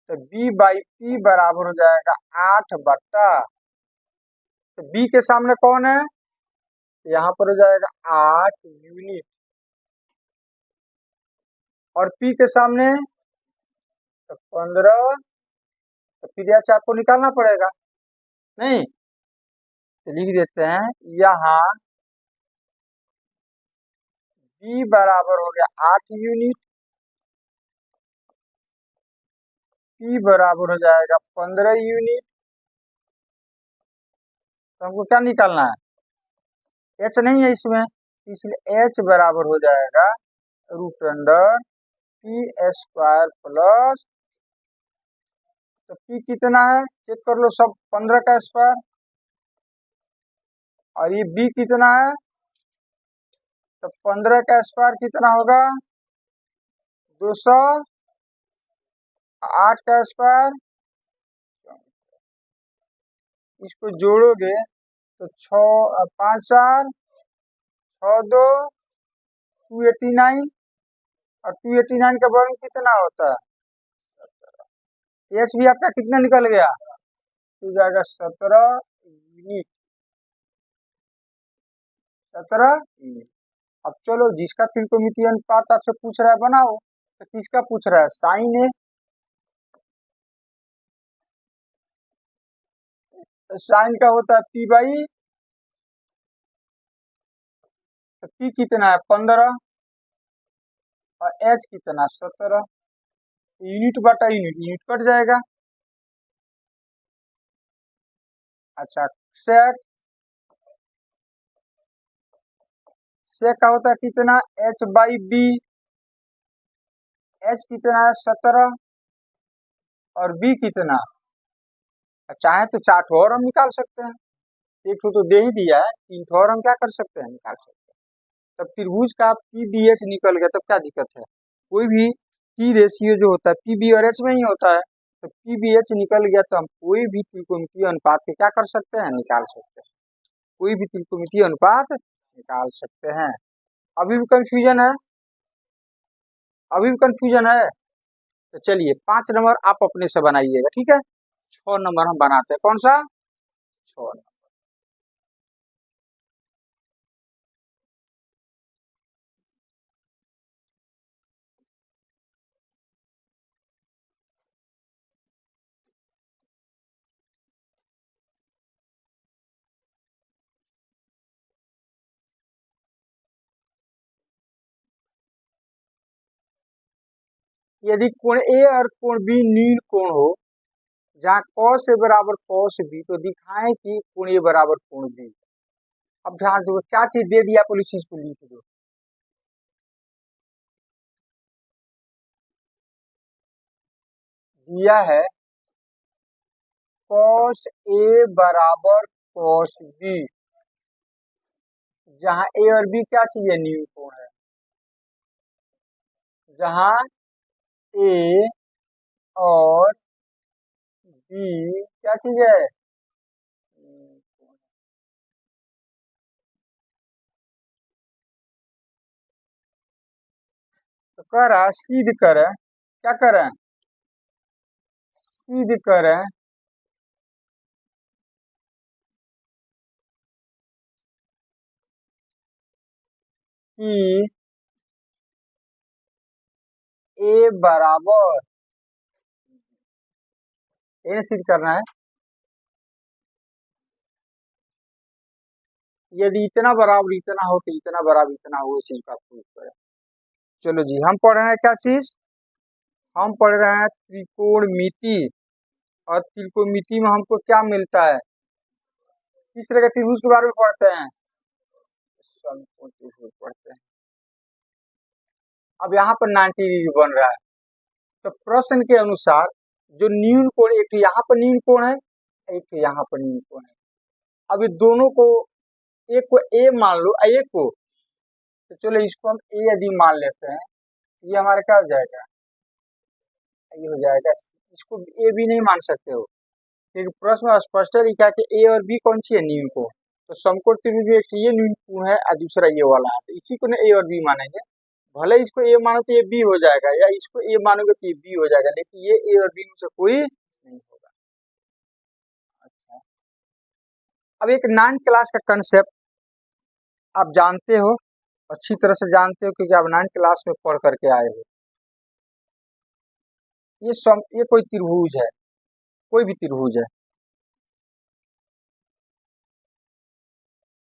S1: तो बी बाई पी बराबर हो जाएगा 8/। तो बी के सामने कौन है? यहाँ पर हो जाएगा 8 यूनिट, और पी के सामने तो 15। तो फिर एच आपको निकालना पड़ेगा, नहीं? तो लिख देते हैं यहाँ बी बराबर हो गया 8 यूनिट, पी बराबर हो जाएगा 15 यूनिट। तो हमको क्या निकालना है? एच नहीं है इसमें, इसलिए एच बराबर हो जाएगा √अंडर पी स्क्वायर प्लस, तो पी कितना है चेक कर लो सब, 15 का स्क्वायर, और ये बी कितना है? तो 15 का स्क्वायर कितना होगा? 200, 8 का स्क्वायर, इसको जोड़ोगे तो 5 4 6 2 289, और 289 का वर्ग कितना होता है? एच भी आपका कितना निकल गया? तो जाएगा 17 यूनिट, 17 यूनिट। अब चलो, जिसका त्रिकोणमितीय अनुपात आपसे पूछ रहा है बनाओ। तो किसका पूछ रहा है? साइन ए। तो साइन का होता है पी बाई, तो पी कितना है? 15, और एच कितना? 17। यूनिट बटा यूनिट, यूनिट कट जाएगा। अच्छा, सेक, सेक का होता है कितना? एच बाई बी, एच कितना है? 17, और बी कितना? अब चाहे तो 4 और हम निकाल सकते हैं, एक तो दे ही दिया है, 3 और हम क्या कर सकते हैं, निकाल सकते हैं। तब त्रिभुज का PBH निकल गया, तब क्या दिक्कत है। कोई भी T रेशियो जो होता है PB और H में ही होता है, तो PBH निकल गया तो हम कोई भी त्रिकोणमितीय अनुपात के क्या कर सकते हैं, निकाल सकते हैं, कोई भी त्रिकोणमितीय अनुपात निकाल सकते हैं। अभी भी कंफ्यूजन है, अभी भी कंफ्यूजन है, तो चलिए 5 नंबर आप अपने से बनाइएगा, ठीक है। 6 नंबर हम बनाते हैं, कौन सा, 6 नंबर। यदि कोण ए और कोण बी न्यून कोण हो, जहाँ cos ए बराबर cos बी, तो दिखाएं कि कोण ए बराबर कोण बी। अब ध्यान दो, क्या चीज दे दिया, आप चीज को लिख दो। दिया है cos ए बराबर cos बी, जहाँ ए और बी क्या चीज है, न्यून कोण है। जहाँ ए और बी क्या चीज है, तो कह रहा सिद्ध करें, क्या करें, सिद्ध करें कि ए बराबर, ए सिद्ध करना है, यदि इतना बराबर इतना हो तो इतना बराबर इतना हो, चीज का प्रूफ करें। चलो जी, हम पढ़ रहे हैं क्या चीज, हम पढ़ रहे हैं त्रिकोणमिति, और त्रिकोणमिति में हमको क्या मिलता है, किस तरह के त्रिभुज के बारे में पढ़ते हैं, समकोण त्रिभुज पढ़ते हैं। अब यहाँ पर 90 डिग्री बन रहा है, तो प्रश्न के अनुसार जो न्यून कोण, एक यहाँ पर न्यून कोण है, एक यहाँ पर न्यून कोण है। अब ये दोनों को, एक को ए मान लो, एक को, तो चलो इसको हम ए यदि मान लेते हैं, ये हमारा क्या हो जाएगा, ये हो जाएगा। इसको ए भी नहीं मान सकते हो, क्योंकि प्रश्न में स्पष्ट है लिखा है कि ए और बी कौन सी है, न्यून कोण। तो समकोण त्रिभुज में एक ये न्यून कोण है और दूसरा ये वाला है, तो इसी को ना ए और बी मानेंगे। भले इसको ए मानो तो ये बी हो जाएगा, या इसको ए मानोगे तो ये बी हो जाएगा, लेकिन ये ए और बी में से कोई नहीं होगा। अच्छा, अब एक 9 क्लास का कंसेप्ट आप जानते हो, अच्छी तरह से जानते हो, क्योंकि आप 9 क्लास में पढ़ करके आए हो। ये कोई त्रिभुज है, कोई भी त्रिभुज है,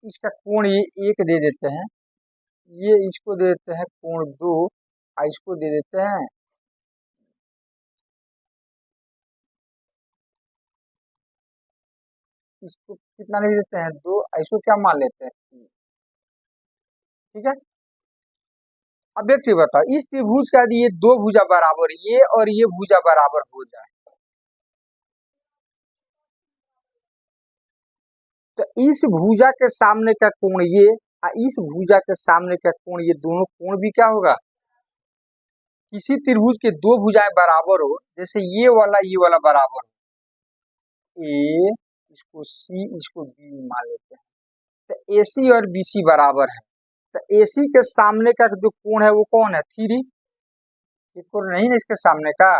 S1: इसका कोण ये एक दे देते हैं, ये इसको दे देते हैं कोण 2, और इसको दे देते हैं, इसको कितना दे देते हैं 2, और इसको क्या मान लेते हैं 3, ठीक है। अब एक चीज बताओ, इस त्रिभुज का यदि ये दो भुजा बराबर, ये और ये भुजा बराबर हो जाए, तो इस भुजा के सामने का कोण ये, और इस भुजा के सामने का कोण ये, दोनों कोण भी क्या होगा, किसी त्रिभुज के दो भुजाएं बराबर हो, जैसे ये वाला बराबर हो, ए इसको सी इसको बी मान लेते हैं, तो AC और BC बराबर है, तो AC के सामने का जो कोण है वो कौन है, 3, ये कोण नहीं ना इसके सामने का,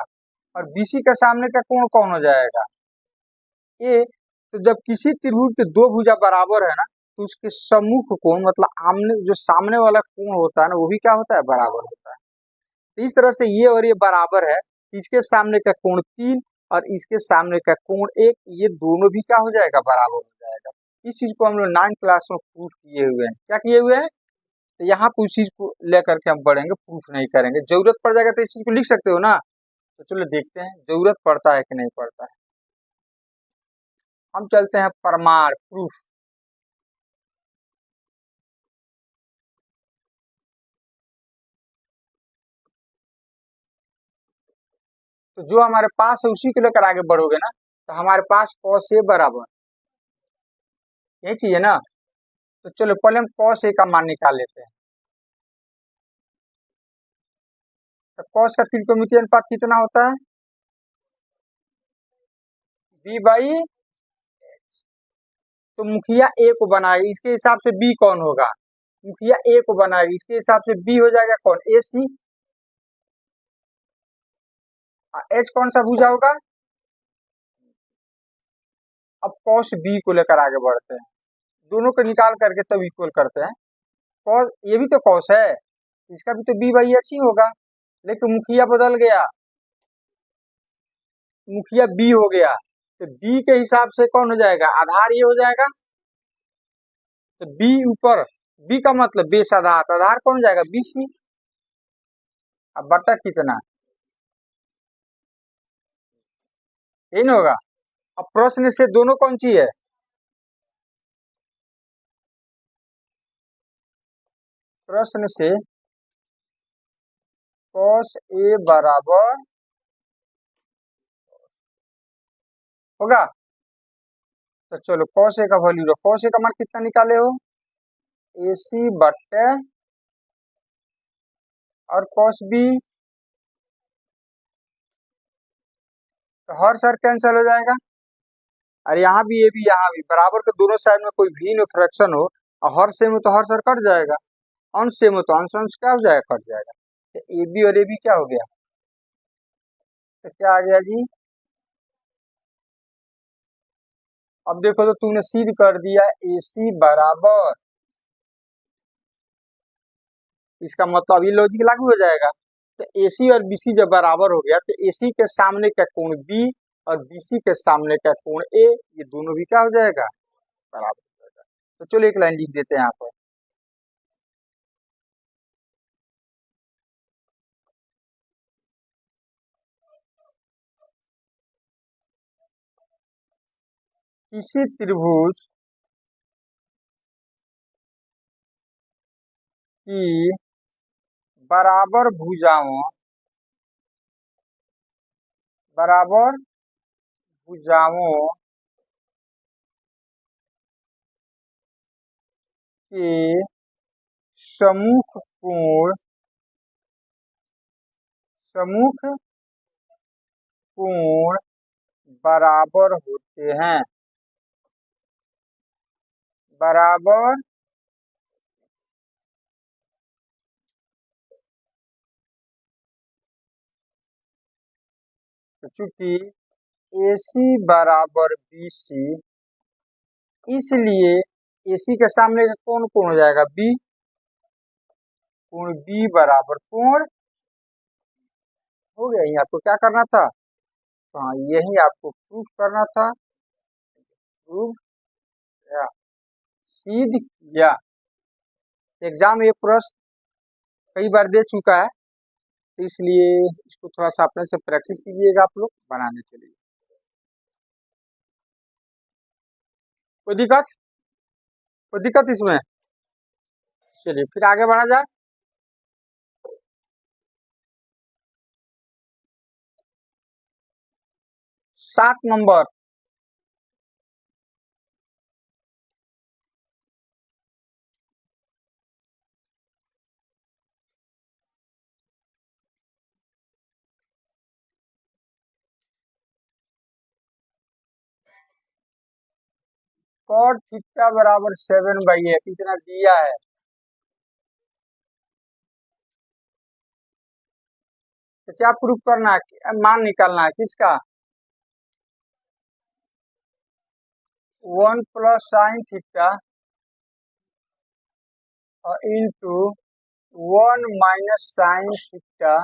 S1: और BC के सामने का कोण कौन हो जाएगा, ए। तो जब किसी त्रिभुज के दो भुजा बराबर है ना, तो उसके सम्मुख कोण, मतलब आमने जो सामने वाला कोण होता है ना, वो भी क्या होता है, बराबर होता है। तो इस तरह से ये और ये बराबर है, इसके सामने का कोण 3 और इसके सामने का कोण 1, ये दोनों भी क्या हो जाएगा, बराबर हो जाएगा। इस चीज को हम लोग 9 क्लास में प्रूफ किए हुए हैं, क्या किए हुए हैं, तो यहाँ पर उस चीज को लेकर के हम बढ़ेंगे, प्रूफ नहीं करेंगे, जरूरत पड़ जाएगा तो इस चीज को लिख सकते हो ना। तो चलो देखते हैं जरूरत पड़ता है कि नहीं पड़ता है। हम चलते हैं प्रमाण, प्रूफ। तो जो हमारे पास है उसी को लेकर आगे बढ़ोगे ना। तो हमारे पास कॉस ए बराबर यही चाहिए ना। तो चलो पहले हम कॉस ए का मान निकाल लेते हैं। तो कॉस का त्रिकोणमितीय अनुपात कितना होता है? B by. तो मुखिया ए को बनाएगी, इसके हिसाब से बी कौन होगा? मुखिया ए को बनाएगी, इसके हिसाब से बी हो जाएगा कौन? ए सी। एच कौन सा भुजा होगा? अब कॉस बी को लेकर आगे बढ़ते हैं, दोनों को निकाल करके तब इक्वल करते हैं। कॉस ये भी तो कॉस है, इसका भी तो बी बाई एच ही होगा, लेकिन मुखिया बदल गया, मुखिया बी हो गया, तो बी के हिसाब से कौन हो जाएगा? आधार ये हो जाएगा। तो बी ऊपर, बी का मतलब बेस आधार, तो आधार कौन हो जाएगा? B C. अब बटा कितना? ये नहीं होगा। अब प्रश्न से दोनों कौन सी है? प्रश्न से कॉस ए बराबर होगा। तो चलो कॉस ए का वैल्यू लो, कॉस ए का मान कितना निकाले हो? ए सी बट्टे और कॉस बी, तो हर सर कैंसिल हो जाएगा। और यहाँ भी, ये भी, यहाँ भी बराबर के दोनों साइड में कोई भिन्न फ्रैक्शन हो और हर सेम हो तो हर सर कट जाएगा, अंश सेम हो तो अंश अंश क्या हो जाएगा? कट जाएगा। तो ए बी और ए बी क्या हो गया? तो क्या आ गया जी? अब देखो तो तूने सिद्ध कर दिया ए सी बराबर, इसका मतलब अभी लॉजिक लागू हो जाएगा। तो एसी और बीसी जब बराबर हो गया तो एसी के सामने का कोण बी और बीसी के सामने का कोण ए, ये दोनों भी क्या हो जाएगा? बराबर हो जाएगा। तो चलो एक लाइन लिख देते हैं यहाँ पर। किसी त्रिभुज की बराबर भुजाओं, बराबर भुजाओं के सम्मुख कोण, सम्मुख कोण बराबर होते हैं, बराबर तो चूंकि AC बराबर BC, इसलिए AC के सामने का कोण कौन हो जाएगा? B। कोण B बराबर कोण हो गया। यही आपको क्या करना था? हाँ, यही आपको प्रूफ करना था। प्रूफ या सिद्ध किया। एग्जाम में ये प्रश्न कई बार दे चुका है, तो इसलिए इसको थोड़ा सा अपने से प्रैक्टिस कीजिएगा आप लोग बनाने के लिए। कोई दिक्कत? कोई दिक्कत इसमें? चलिए फिर आगे बढ़ा जाए। 7 नंबर, cot थीटा बराबर 7/8 इतना दिया है। तो क्या प्रूफ करना है? मान निकालना है किसका? 1 प्लस साइन थीटा और इंटू 1 माइनस साइन थीटा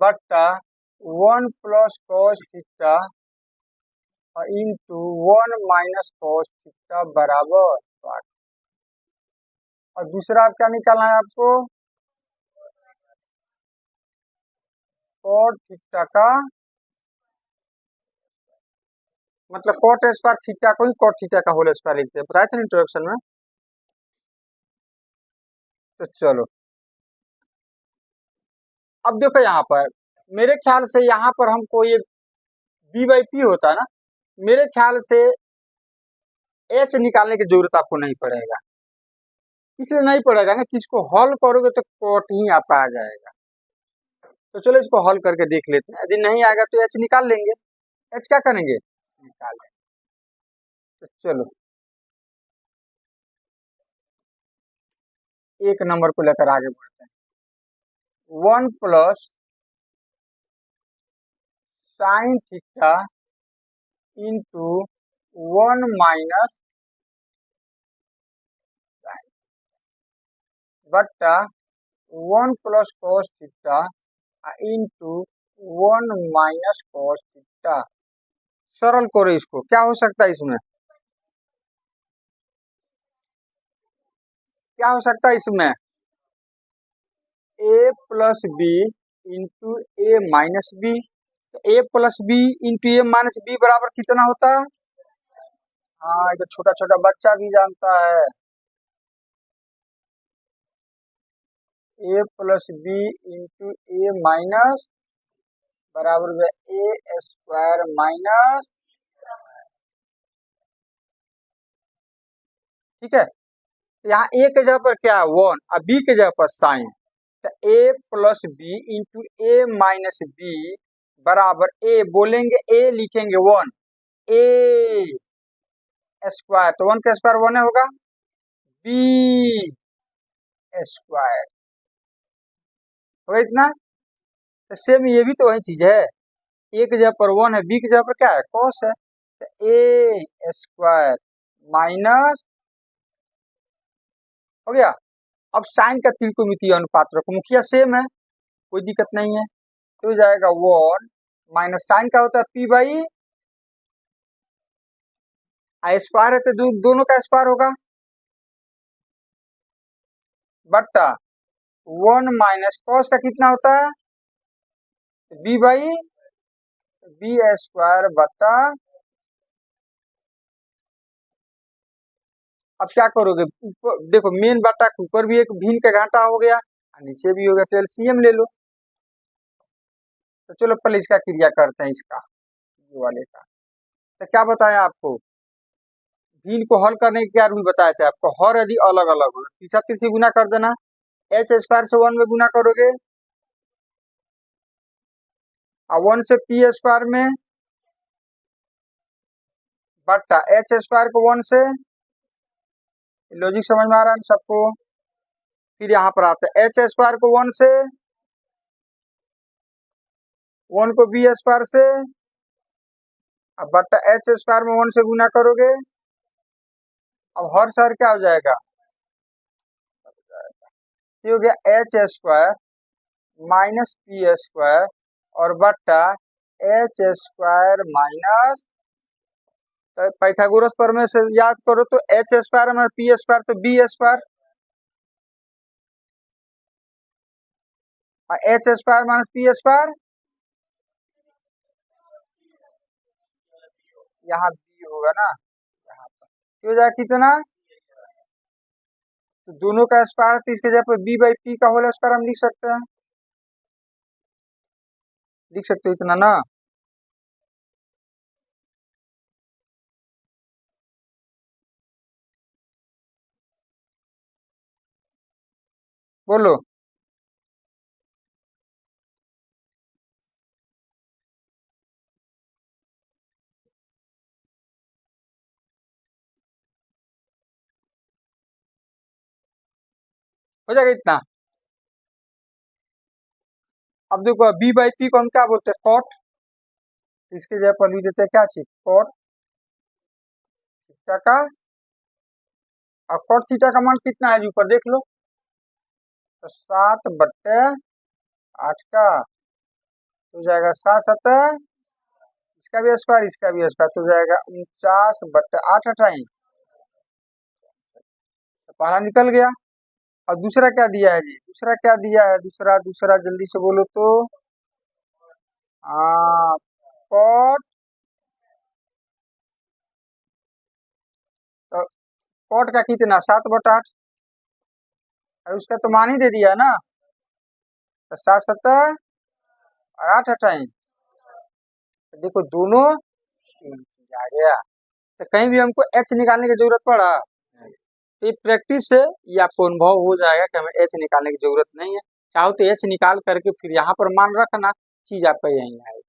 S1: बट्टा 1 प्लस कॉस थीटा और इंटू 1 माइनस कॉस थीटा बराबर 8। और दूसरा आप क्या निकालना है आपको? कॉट थीटा का मतलब कॉट स्क्वायर थीटा को ही कॉट थीटा का होल स्क्वायर लिखते हैं, बताया था इंट्रोडक्शन में। तो चलो अब देखो यहाँ पर, मेरे ख्याल से यहाँ पर हमको ये बी बाई पी होता है ना, मेरे ख्याल से एच निकालने की जरूरत आपको नहीं पड़ेगा। इसलिए नहीं पड़ेगा ना कि इसको हल करोगे तो कॉट ही आप आ जाएगा। तो चलो इसको हल करके देख लेते हैं, यदि नहीं आएगा तो एच निकाल लेंगे। एच क्या करेंगे, निकाल लेंगे। तो चलो एक नंबर को लेकर आगे बढ़ते हैं। 1 plus sine theta into 1 minus बट्टा 1 plus cos theta into 1 minus cos theta. सरल करो इसको, क्या हो सकता है इसमें, क्या हो सकता है इसमें, ए प्लस बी इंटू ए माइनस बी। ए प्लस बी इंटू ए माइनस बी बराबर कितना होता है, हाँ ये तो छोटा छोटा बच्चा भी जानता है। ए प्लस बी इंटू ए माइनस बराबर ए स्क्वायर माइनस, ठीक है। यहाँ ए के जगह पर क्या है 1 और बी के जगह पर साइन, तो ए प्लस बी इंटू ए माइनस बी बराबर ए बोलेंगे, ए लिखेंगे 1 ए स्क्वायर, तो 1 का स्क्वायर 1 होगा, बी स्क्वायर होगा इतना। तो सेम ये भी तो वही चीज है, ए की जगह पर 1 है, बी की जगह पर क्या है कॉस है, तो ए स्क्वायर माइनस हो गया। अब साइन का त्रिकोणमितीय अनुपात रखो, मुखिया सेम है, कोई दिक्कत नहीं है, तो जाएगा 1 माइनस साइन का होता है पी बाई स्क्वायर है, तो दोनों का स्क्वायर होगा बट्टा 1 माइनस कॉस का कितना होता है बी बाई बी स्क्वायर बट्टा, अब क्या करोगे ऊपर देखो मेन बट्टा के ऊपर भी एक भिन्न का घाटा हो गया और नीचे भी हो गया, तो एलसीएम ले लो। तो चलो पहले इसका क्रिया करते हैं, इसका ये वाले का। तो क्या बताया आपको, भिन्न को हल करने के क्या रूल बताए थे आपको, हर यदि अलग अलग हो तीसरा तीर से गुना कर देना, एच स्क्वायर से 1 में गुना करोगे और 1 से पी स्क्वायर में बट्टा एच स्क्वायर को 1 से, लॉजिक समझ में आ रहा है सबको। फिर यहाँ पर आते हैं एच स्क्वायर को 1 से, 1 को बी स्क्वायर से, अब बट्टा एच स्क्वायर में 1 से गुना करोगे, अब हर शहर क्या हो जाएगा, ये हो गया H square minus P square और बट्टा एच स्क्वायर माइनस, तो पाइथागोरस प्रमेय से याद करो तो एच स्क्वायर में पी स्क्वायर तो बी स्क्वायर और H square minus P square, यहाँ बी होगा ना, यहाँ पर हो जाएगा कितना, तो दोनों का स्क्वायर तो इसके जगह पर बी बाई पी का होल स्क्वायर हम लिख सकते हो इतना ना। बोलो हो जाएगा इतना। अब देखो बी बाई पी को हम क्या बोलते हैं कॉट, इसके जगह पर लिख देते हैं क्या चीज कॉट थीटा का, और कॉट थीटा का मान कितना है ऊपर देख लो, तो 7/8 का हो जाएगा 7×7, इसका भी स्क्वायर इसका भी स्क्वायर, तो जाएगा 49/8 तो पहला निकल गया। और दूसरा क्या दिया है जी, दूसरा क्या दिया है, दूसरा दूसरा जल्दी से बोलो तो, कॉट, तो कॉट का कितना 7/8 और उसका तो मान ही दे दिया है ना, तो 7×7 और 8×8 तो देखो दोनों सेम चीज आ गया। तो कहीं भी हमको एच निकालने की जरूरत पड़ा, तो ये प्रैक्टिस से ये आपको अनुभव हो जाएगा कि हमें एच निकालने की जरूरत नहीं है। चाहो तो एच निकाल करके फिर यहाँ पर मान रखना, चीज आपका यहीं आएगी।